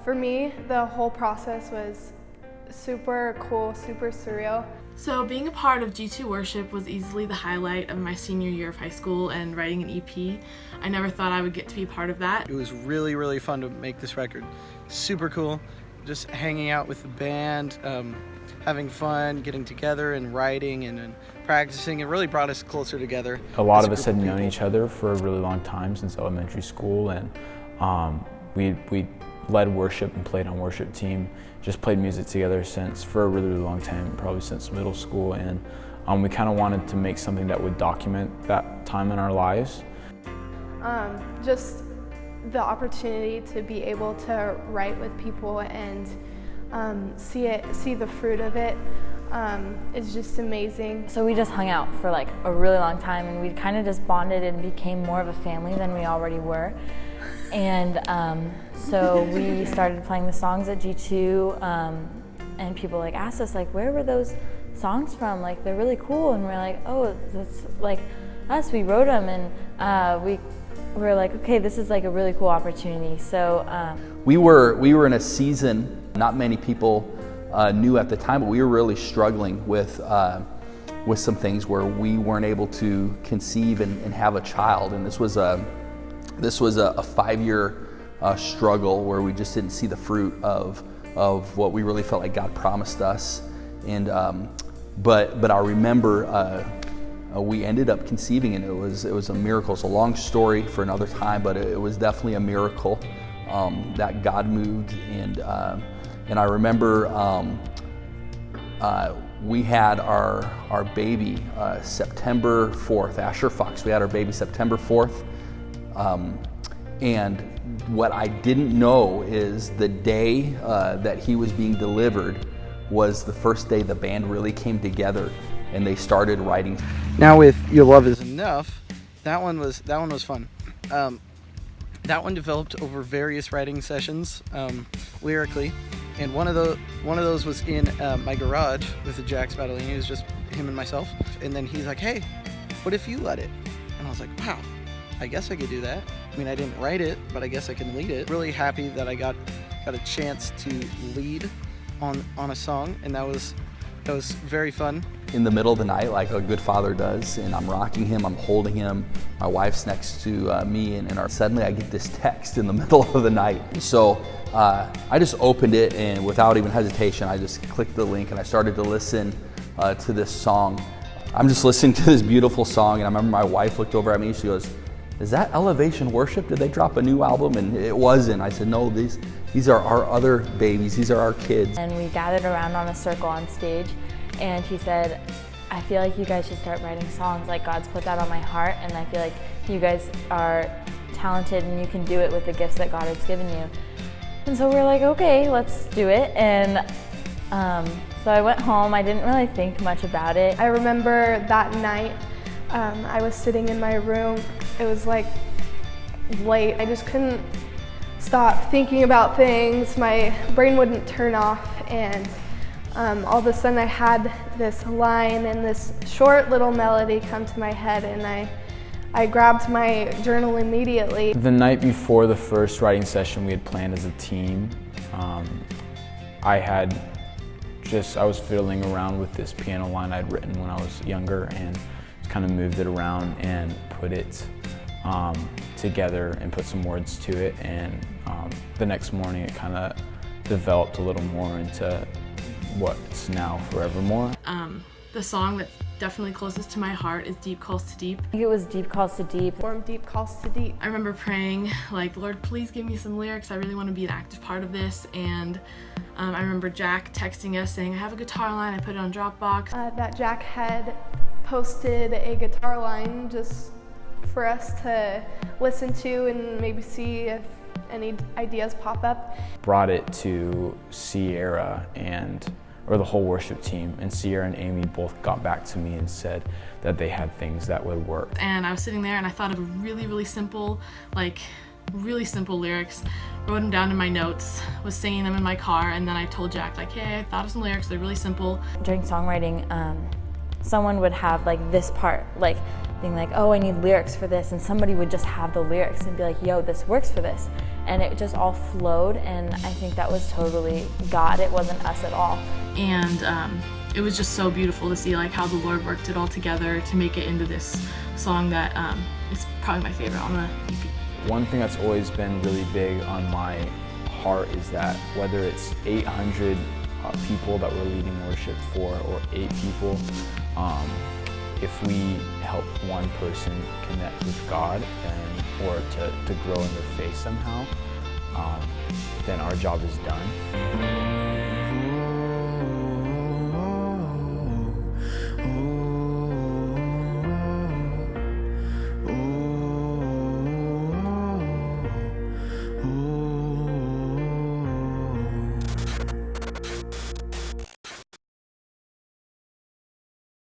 For me, the whole process was super cool, super surreal. So being a part of G2 Worship was easily the highlight of my senior year of high school, and writing an EP. I never thought I would get to be a part of that. It was really, really fun to make this record. Super cool, just hanging out with the band, having fun, getting together and writing and practicing. It really brought us closer together. A lot of us had known each other for a really long time, since elementary school, and we led worship and played on worship team, just played music together for a really, really long time, probably since middle school, and we kind of wanted to make something that would document that time in our lives. Just the opportunity to be able to write with people and see the fruit of it is just amazing. So we just hung out for like a really long time, and we kind of just bonded and became more of a family than we already were. And so we started playing the songs at G2, and people like asked us like, where were those songs from? Like, they're really cool. And we're like, oh, that's like us, we wrote them. And we were like, okay, this is like a really cool opportunity. So we were in a season not many people knew at the time, but we were really struggling with some things where we weren't able to conceive and have a child. And this was a 5-year struggle where we just didn't see the fruit of what we really felt like God promised us. And but I remember we ended up conceiving, and it was a miracle. It's a long story for another time, but it was definitely a miracle that God moved. And I remember we had our baby September 4th, Asher Fox. We had our baby September 4th. And what I didn't know is the day that he was being delivered was the first day the band really came together and they started writing. Now with Your Love Is Enough, that one was fun. That one developed over various writing sessions lyrically, and one of those was in my garage with the Jax battling. It was just him and myself, and then he's like, "Hey, what if you led it?" And I was like, "Wow, I guess I could do that." I mean, I didn't write it, but I guess I can lead it. Really happy that I got a chance to lead on a song, and that was very fun. In the middle of the night, like a good father does, and I'm rocking him, I'm holding him, my wife's next to me, and suddenly I get this text in the middle of the night. So I just opened it, and without even hesitation, I just clicked the link and I started to listen to this song. I'm just listening to this beautiful song, and I remember my wife looked over at me, she goes, "Is that Elevation Worship? Did they drop a new album?" And it wasn't. I said, "No, these are our other babies, these are our kids." And we gathered around on a circle on stage, and he said, "I feel like you guys should start writing songs. Like, God's put that on my heart, and I feel like you guys are talented and you can do it with the gifts that God has given you." And so we're like, okay, let's do it. And so I went home. I didn't really think much about it. I remember that night, I was sitting in my room. It was like late. I just couldn't stop thinking about things. My brain wouldn't turn off, and all of a sudden I had this line and this short little melody come to my head, and I grabbed my journal immediately. The night before the first writing session we had planned as a team, I was fiddling around with this piano line I'd written when I was younger, and kind of moved it around and put it together and put some words to it. And the next morning it kind of developed a little more into what's now Forevermore. The song that's definitely closest to my heart is Deep Calls to Deep. I think it was Deep Calls to Deep. Form Deep Calls to Deep. I remember praying, like, "Lord, please give me some lyrics. I really want to be an active part of this." And I remember Jack texting us saying, "I have a guitar line." I put it on Dropbox. That Jack had posted a guitar line just for us to listen to and maybe see if any ideas pop up. Brought it to Sierra or the whole worship team, and Sierra and Amy both got back to me and said that they had things that would work. And I was sitting there and I thought of really, really simple lyrics, wrote them down in my notes, was singing them in my car, and then I told Jack, like, "Hey, I thought of some lyrics, they're really simple." During songwriting someone would have like this part, like being like, oh, I need lyrics for this, and somebody would just have the lyrics and be like, yo, this works for this. And it just all flowed, and I think that was totally God. It wasn't us at all. And it was just so beautiful to see like how the Lord worked it all together to make it into this song that is probably my favorite on the EP. One thing that's always been really big on my heart is that whether it's 800 people that we're leading worship for or 8 people, if we help one person connect with God or to grow in their faith somehow, then our job is done.